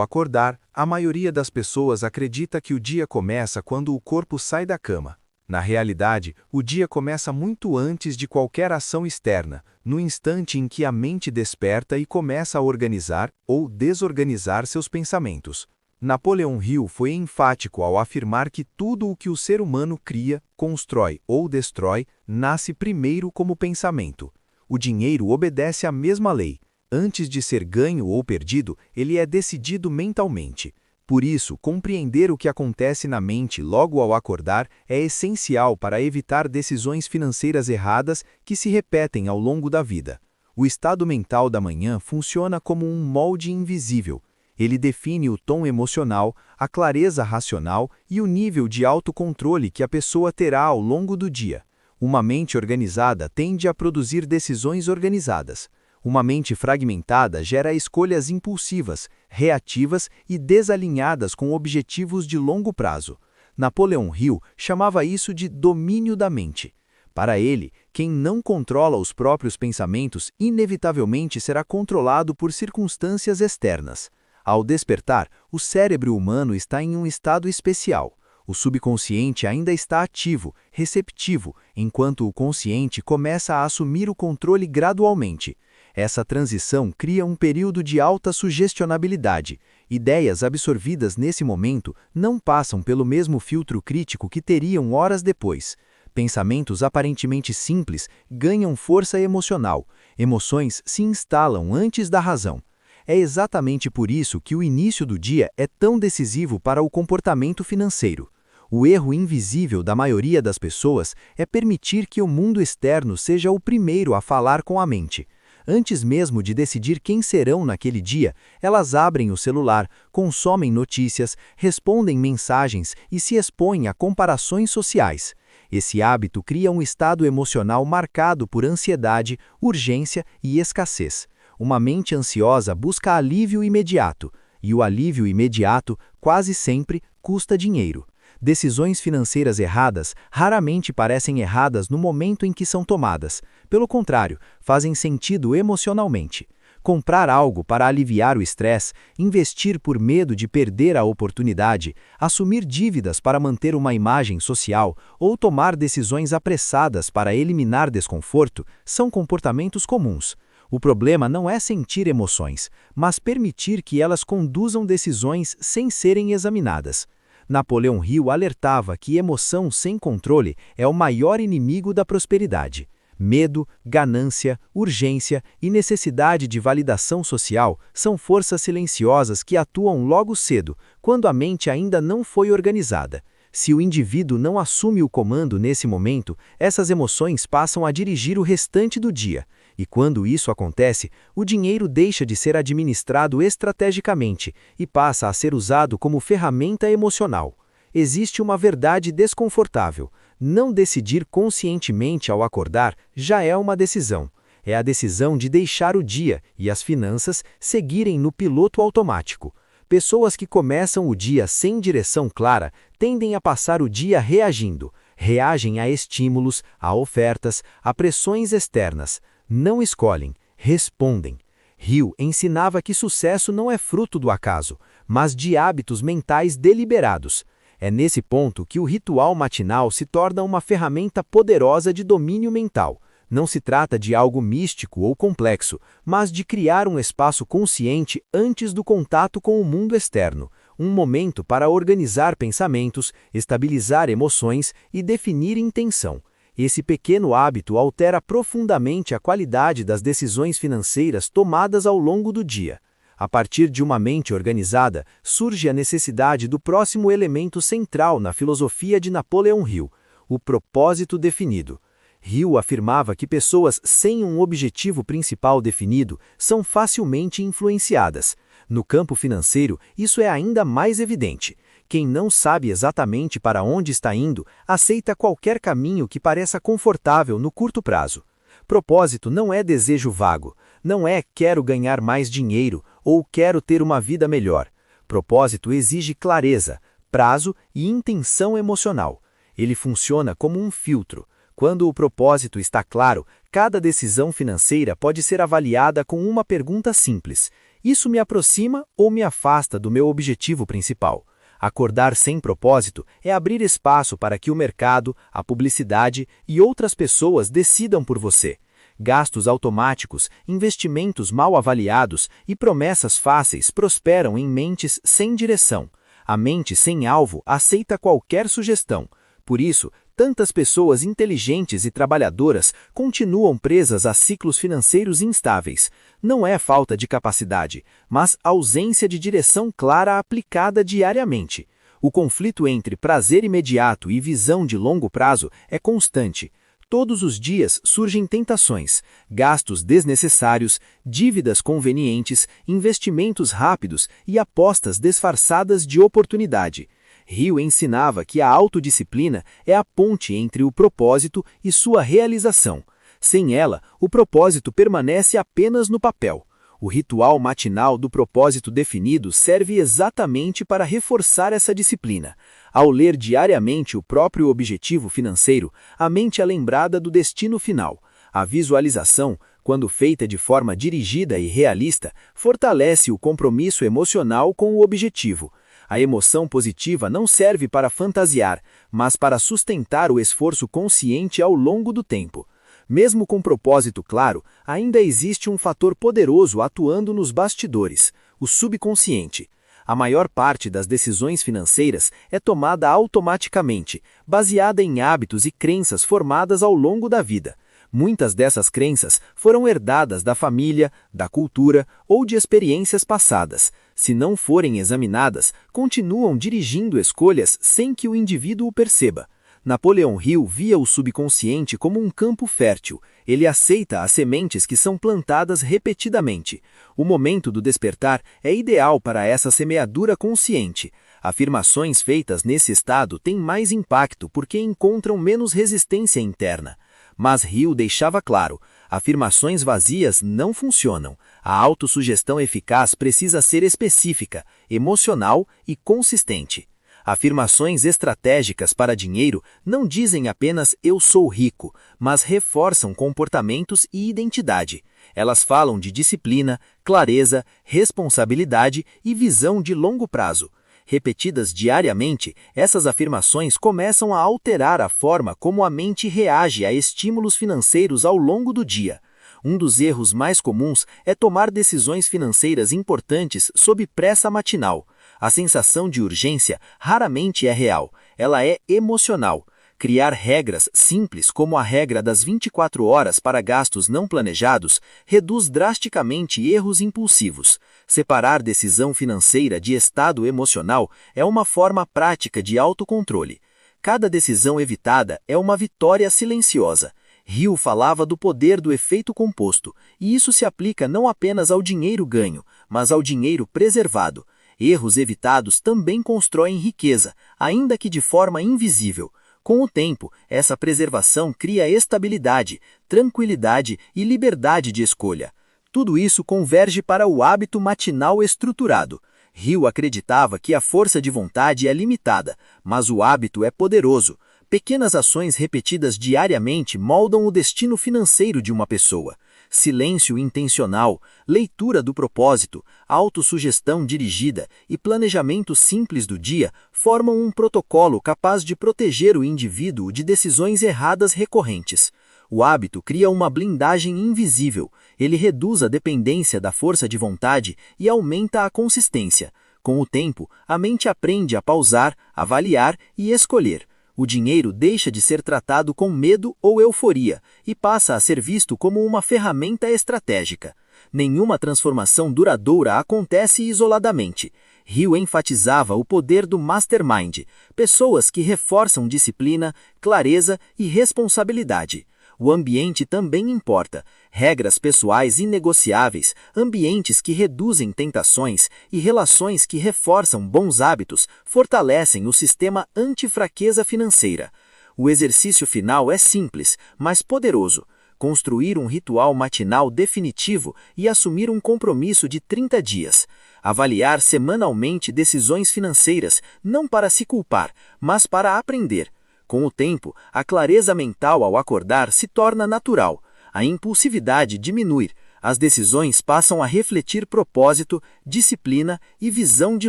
Acordar, a maioria das pessoas acredita que o dia começa quando o corpo sai da cama. Na realidade, o dia começa muito antes de qualquer ação externa, no instante em que a mente desperta e começa a organizar ou desorganizar seus pensamentos. Napoleão Hill foi enfático ao afirmar que tudo o que o ser humano cria, constrói ou destrói, nasce primeiro como pensamento. O dinheiro obedece à mesma lei. Antes de ser ganho ou perdido, ele é decidido mentalmente. Por isso, compreender o que acontece na mente logo ao acordar é essencial para evitar decisões financeiras erradas que se repetem ao longo da vida. O estado mental da manhã funciona como um molde invisível. Ele define o tom emocional, a clareza racional e o nível de autocontrole que a pessoa terá ao longo do dia. Uma mente organizada tende a produzir decisões organizadas. Uma mente fragmentada gera escolhas impulsivas, reativas e desalinhadas com objetivos de longo prazo. Napoleão Hill chamava isso de domínio da mente. Para ele, quem não controla os próprios pensamentos inevitavelmente será controlado por circunstâncias externas. Ao despertar, o cérebro humano está em um estado especial. O subconsciente ainda está ativo, receptivo, enquanto o consciente começa a assumir o controle gradualmente. Essa transição cria um período de alta sugestionabilidade. Ideias absorvidas nesse momento não passam pelo mesmo filtro crítico que teriam horas depois. Pensamentos aparentemente simples ganham força emocional. Emoções se instalam antes da razão. É exatamente por isso que o início do dia é tão decisivo para o comportamento financeiro. O erro invisível da maioria das pessoas é permitir que o mundo externo seja o primeiro a falar com a mente. Antes mesmo de decidir quem serão naquele dia, elas abrem o celular, consomem notícias, respondem mensagens e se expõem a comparações sociais. Esse hábito cria um estado emocional marcado por ansiedade, urgência e escassez. Uma mente ansiosa busca alívio imediato, e o alívio imediato, quase sempre, custa dinheiro. Decisões financeiras erradas raramente parecem erradas no momento em que são tomadas. Pelo contrário, fazem sentido emocionalmente. Comprar algo para aliviar o estresse, investir por medo de perder a oportunidade, assumir dívidas para manter uma imagem social ou tomar decisões apressadas para eliminar desconforto são comportamentos comuns. O problema não é sentir emoções, mas permitir que elas conduzam decisões sem serem examinadas. Napoleão Hill alertava que emoção sem controle é o maior inimigo da prosperidade. Medo, ganância, urgência e necessidade de validação social são forças silenciosas que atuam logo cedo, quando a mente ainda não foi organizada. Se o indivíduo não assume o comando nesse momento, essas emoções passam a dirigir o restante do dia. E quando isso acontece, o dinheiro deixa de ser administrado estrategicamente e passa a ser usado como ferramenta emocional. Existe uma verdade desconfortável. Não decidir conscientemente ao acordar já é uma decisão. É a decisão de deixar o dia e as finanças seguirem no piloto automático. Pessoas que começam o dia sem direção clara tendem a passar o dia reagindo. Reagem a estímulos, a ofertas, a pressões externas. Não escolhem, respondem. Hill ensinava que sucesso não é fruto do acaso, mas de hábitos mentais deliberados. É nesse ponto que o ritual matinal se torna uma ferramenta poderosa de domínio mental. Não se trata de algo místico ou complexo, mas de criar um espaço consciente antes do contato com o mundo externo, um momento para organizar pensamentos, estabilizar emoções e definir intenção. Esse pequeno hábito altera profundamente a qualidade das decisões financeiras tomadas ao longo do dia. A partir de uma mente organizada, surge a necessidade do próximo elemento central na filosofia de Napoleão Hill, o propósito definido. Hill afirmava que pessoas sem um objetivo principal definido são facilmente influenciadas. No campo financeiro, isso é ainda mais evidente. Quem não sabe exatamente para onde está indo, aceita qualquer caminho que pareça confortável no curto prazo. Propósito não é desejo vago, não é quero ganhar mais dinheiro ou quero ter uma vida melhor. Propósito exige clareza, prazo e intenção emocional. Ele funciona como um filtro. Quando o propósito está claro, cada decisão financeira pode ser avaliada com uma pergunta simples: Isso me aproxima ou me afasta do meu objetivo principal? Acordar sem propósito é abrir espaço para que o mercado, a publicidade e outras pessoas decidam por você. Gastos automáticos, investimentos mal avaliados e promessas fáceis prosperam em mentes sem direção. A mente sem alvo aceita qualquer sugestão. Por isso, tantas pessoas inteligentes e trabalhadoras continuam presas a ciclos financeiros instáveis. Não é falta de capacidade, mas ausência de direção clara aplicada diariamente. O conflito entre prazer imediato e visão de longo prazo é constante. Todos os dias surgem tentações, gastos desnecessários, dívidas convenientes, investimentos rápidos e apostas disfarçadas de oportunidade. Hill ensinava que a autodisciplina é a ponte entre o propósito e sua realização. Sem ela, o propósito permanece apenas no papel. O ritual matinal do propósito definido serve exatamente para reforçar essa disciplina. Ao ler diariamente o próprio objetivo financeiro, a mente é lembrada do destino final. A visualização, quando feita de forma dirigida e realista, fortalece o compromisso emocional com o objetivo. A emoção positiva não serve para fantasiar, mas para sustentar o esforço consciente ao longo do tempo. Mesmo com propósito claro, ainda existe um fator poderoso atuando nos bastidores, o subconsciente. A maior parte das decisões financeiras é tomada automaticamente, baseada em hábitos e crenças formadas ao longo da vida. Muitas dessas crenças foram herdadas da família, da cultura ou de experiências passadas. Se não forem examinadas, continuam dirigindo escolhas sem que o indivíduo o perceba. Napoleão Hill via o subconsciente como um campo fértil. Ele aceita as sementes que são plantadas repetidamente. O momento do despertar é ideal para essa semeadura consciente. Afirmações feitas nesse estado têm mais impacto porque encontram menos resistência interna. Mas Hill deixava claro, afirmações vazias não funcionam. A autossugestão eficaz precisa ser específica, emocional e consistente. Afirmações estratégicas para dinheiro não dizem apenas "eu sou rico", mas reforçam comportamentos e identidade. Elas falam de disciplina, clareza, responsabilidade e visão de longo prazo. Repetidas diariamente, essas afirmações começam a alterar a forma como a mente reage a estímulos financeiros ao longo do dia. Um dos erros mais comuns é tomar decisões financeiras importantes sob pressa matinal. A sensação de urgência raramente é real, ela é emocional. Criar regras simples como a regra das 24 horas para gastos não planejados reduz drasticamente erros impulsivos. Separar decisão financeira de estado emocional é uma forma prática de autocontrole. Cada decisão evitada é uma vitória silenciosa. Hill falava do poder do efeito composto, e isso se aplica não apenas ao dinheiro ganho, mas ao dinheiro preservado. Erros evitados também constroem riqueza, ainda que de forma invisível. Com o tempo, essa preservação cria estabilidade, tranquilidade e liberdade de escolha. Tudo isso converge para o hábito matinal estruturado. Hill acreditava que a força de vontade é limitada, mas o hábito é poderoso. Pequenas ações repetidas diariamente moldam o destino financeiro de uma pessoa. Silêncio intencional, leitura do propósito, autossugestão dirigida e planejamento simples do dia formam um protocolo capaz de proteger o indivíduo de decisões erradas recorrentes. O hábito cria uma blindagem invisível, ele reduz a dependência da força de vontade e aumenta a consistência. Com o tempo, a mente aprende a pausar, avaliar e escolher. O dinheiro deixa de ser tratado com medo ou euforia e passa a ser visto como uma ferramenta estratégica. Nenhuma transformação duradoura acontece isoladamente. Hill enfatizava o poder do mastermind, pessoas que reforçam disciplina, clareza e responsabilidade. O ambiente também importa. Regras pessoais inegociáveis, ambientes que reduzem tentações e relações que reforçam bons hábitos fortalecem o sistema anti-fraqueza financeira. O exercício final é simples, mas poderoso. Construir um ritual matinal definitivo e assumir um compromisso de 30 dias. Avaliar semanalmente decisões financeiras, não para se culpar, mas para aprender. Com o tempo, a clareza mental ao acordar se torna natural. A impulsividade diminui, as decisões passam a refletir propósito, disciplina e visão de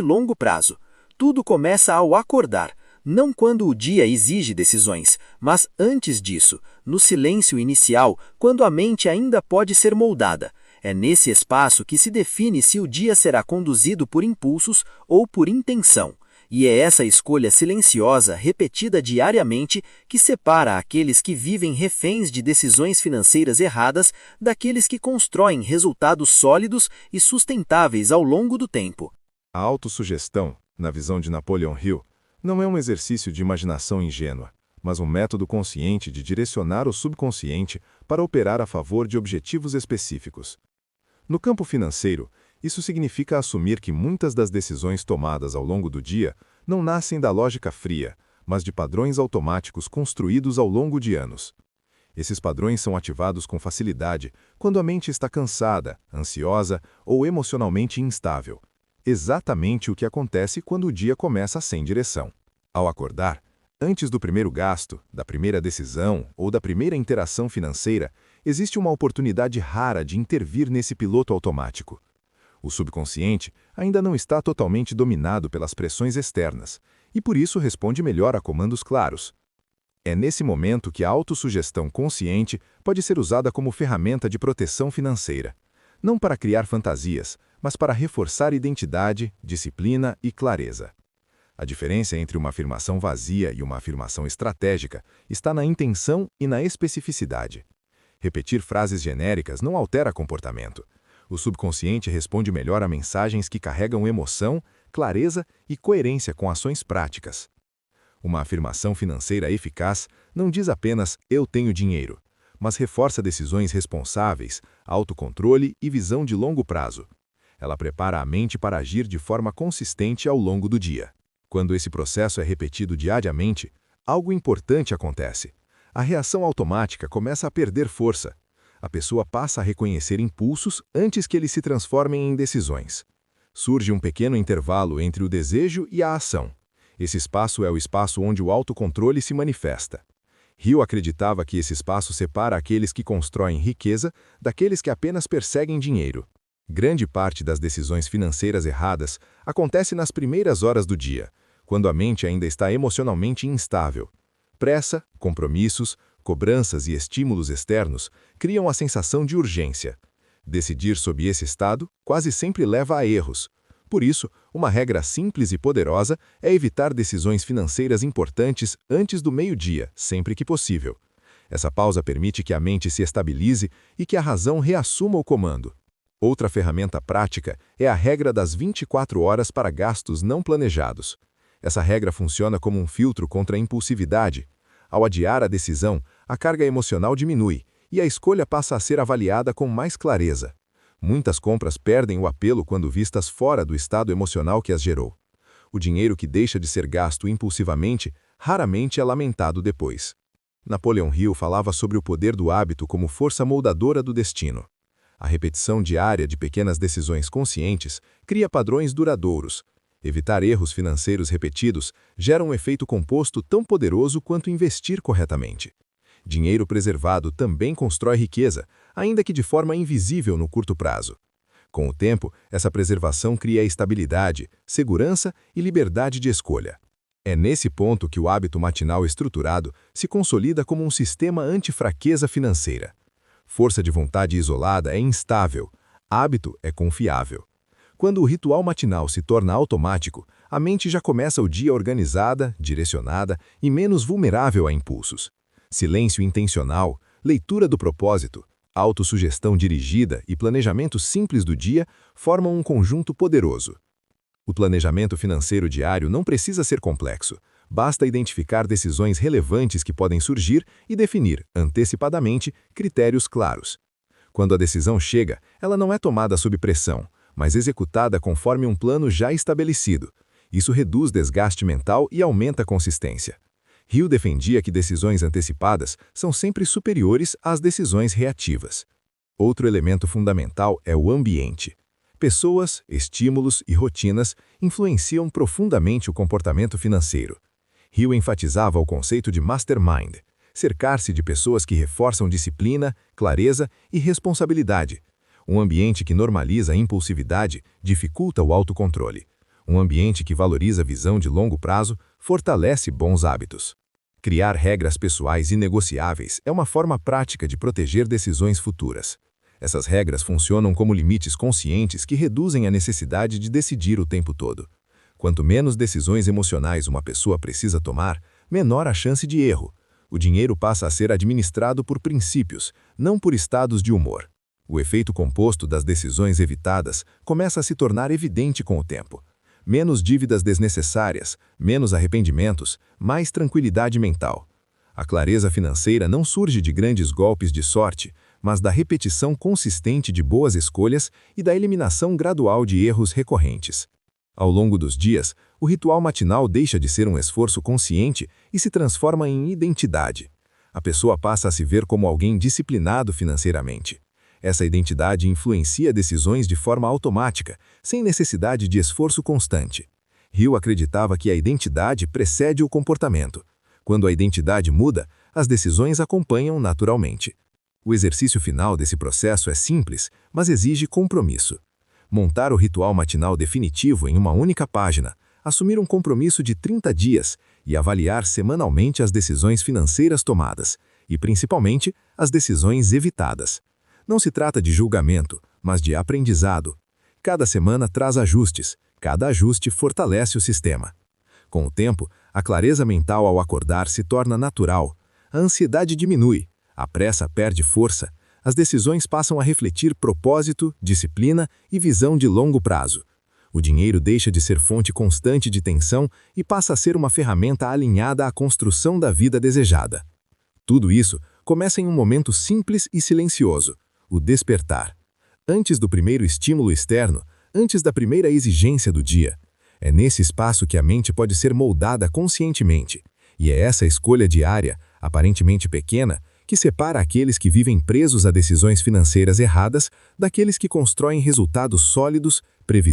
longo prazo. Tudo começa ao acordar, não quando o dia exige decisões, mas antes disso, no silêncio inicial, quando a mente ainda pode ser moldada. É nesse espaço que se define se o dia será conduzido por impulsos ou por intenção. E é essa escolha silenciosa, repetida diariamente, que separa aqueles que vivem reféns de decisões financeiras erradas daqueles que constroem resultados sólidos e sustentáveis ao longo do tempo. A autossugestão, na visão de Napoleon Hill, não é um exercício de imaginação ingênua, mas um método consciente de direcionar o subconsciente para operar a favor de objetivos específicos. No campo financeiro, isso significa assumir que muitas das decisões tomadas ao longo do dia não nascem da lógica fria, mas de padrões automáticos construídos ao longo de anos. Esses padrões são ativados com facilidade quando a mente está cansada, ansiosa ou emocionalmente instável. Exatamente o que acontece quando o dia começa sem direção. Ao acordar, antes do primeiro gasto, da primeira decisão ou da primeira interação financeira, existe uma oportunidade rara de intervir nesse piloto automático. O subconsciente ainda não está totalmente dominado pelas pressões externas e por isso responde melhor a comandos claros. É nesse momento que a autossugestão consciente pode ser usada como ferramenta de proteção financeira, não para criar fantasias, mas para reforçar identidade, disciplina e clareza. A diferença entre uma afirmação vazia e uma afirmação estratégica está na intenção e na especificidade. Repetir frases genéricas não altera comportamento. O subconsciente responde melhor a mensagens que carregam emoção, clareza e coerência com ações práticas. Uma afirmação financeira eficaz não diz apenas "eu tenho dinheiro", mas reforça decisões responsáveis, autocontrole e visão de longo prazo. Ela prepara a mente para agir de forma consistente ao longo do dia. Quando esse processo é repetido diariamente, algo importante acontece. A reação automática começa a perder força. A pessoa passa a reconhecer impulsos antes que eles se transformem em decisões. Surge um pequeno intervalo entre o desejo e a ação. Esse espaço é o espaço onde o autocontrole se manifesta. Hill acreditava que esse espaço separa aqueles que constroem riqueza daqueles que apenas perseguem dinheiro. Grande parte das decisões financeiras erradas acontece nas primeiras horas do dia, quando a mente ainda está emocionalmente instável. Pressa, compromissos, cobranças e estímulos externos criam a sensação de urgência. Decidir sob esse estado quase sempre leva a erros. Por isso, uma regra simples e poderosa é evitar decisões financeiras importantes antes do meio-dia, sempre que possível. Essa pausa permite que a mente se estabilize e que a razão reassuma o comando. Outra ferramenta prática é a regra das 24 horas para gastos não planejados. Essa regra funciona como um filtro contra a impulsividade. Ao adiar a decisão, a carga emocional diminui e a escolha passa a ser avaliada com mais clareza. Muitas compras perdem o apelo quando vistas fora do estado emocional que as gerou. O dinheiro que deixa de ser gasto impulsivamente raramente é lamentado depois. Napoleon Hill falava sobre o poder do hábito como força moldadora do destino. A repetição diária de pequenas decisões conscientes cria padrões duradouros. Evitar erros financeiros repetidos gera um efeito composto tão poderoso quanto investir corretamente. Dinheiro preservado também constrói riqueza, ainda que de forma invisível no curto prazo. Com o tempo, essa preservação cria estabilidade, segurança e liberdade de escolha. É nesse ponto que o hábito matinal estruturado se consolida como um sistema anti-fraqueza financeira. Força de vontade isolada é instável, hábito é confiável. Quando o ritual matinal se torna automático, a mente já começa o dia organizada, direcionada e menos vulnerável a impulsos. Silêncio intencional, leitura do propósito, autossugestão dirigida e planejamento simples do dia formam um conjunto poderoso. O planejamento financeiro diário não precisa ser complexo. Basta identificar decisões relevantes que podem surgir e definir, antecipadamente, critérios claros. Quando a decisão chega, ela não é tomada sob pressão, mas executada conforme um plano já estabelecido. Isso reduz desgaste mental e aumenta a consistência. Hill defendia que decisões antecipadas são sempre superiores às decisões reativas. Outro elemento fundamental é o ambiente. Pessoas, estímulos e rotinas influenciam profundamente o comportamento financeiro. Hill enfatizava o conceito de mastermind, cercar-se de pessoas que reforçam disciplina, clareza e responsabilidade. Um ambiente que normaliza a impulsividade dificulta o autocontrole. Um ambiente que valoriza a visão de longo prazo fortalece bons hábitos. Criar regras pessoais inegociáveis é uma forma prática de proteger decisões futuras. Essas regras funcionam como limites conscientes que reduzem a necessidade de decidir o tempo todo. Quanto menos decisões emocionais uma pessoa precisa tomar, menor a chance de erro. O dinheiro passa a ser administrado por princípios, não por estados de humor. O efeito composto das decisões evitadas começa a se tornar evidente com o tempo. Menos dívidas desnecessárias, menos arrependimentos, mais tranquilidade mental. A clareza financeira não surge de grandes golpes de sorte, mas da repetição consistente de boas escolhas e da eliminação gradual de erros recorrentes. Ao longo dos dias, o ritual matinal deixa de ser um esforço consciente e se transforma em identidade. A pessoa passa a se ver como alguém disciplinado financeiramente. Essa identidade influencia decisões de forma automática, sem necessidade de esforço constante. Hill acreditava que a identidade precede o comportamento. Quando a identidade muda, as decisões acompanham naturalmente. O exercício final desse processo é simples, mas exige compromisso. Montar o ritual matinal definitivo em uma única página, assumir um compromisso de 30 dias e avaliar semanalmente as decisões financeiras tomadas, e principalmente as decisões evitadas. Não se trata de julgamento, mas de aprendizado. Cada semana traz ajustes, cada ajuste fortalece o sistema. Com o tempo, a clareza mental ao acordar se torna natural, a ansiedade diminui, a pressa perde força, as decisões passam a refletir propósito, disciplina e visão de longo prazo. O dinheiro deixa de ser fonte constante de tensão e passa a ser uma ferramenta alinhada à construção da vida desejada. Tudo isso começa em um momento simples e silencioso, o despertar. Antes do primeiro estímulo externo, antes da primeira exigência do dia. É nesse espaço que a mente pode ser moldada conscientemente. E é essa escolha diária, aparentemente pequena, que separa aqueles que vivem presos a decisões financeiras erradas daqueles que constroem resultados sólidos, previsíveis.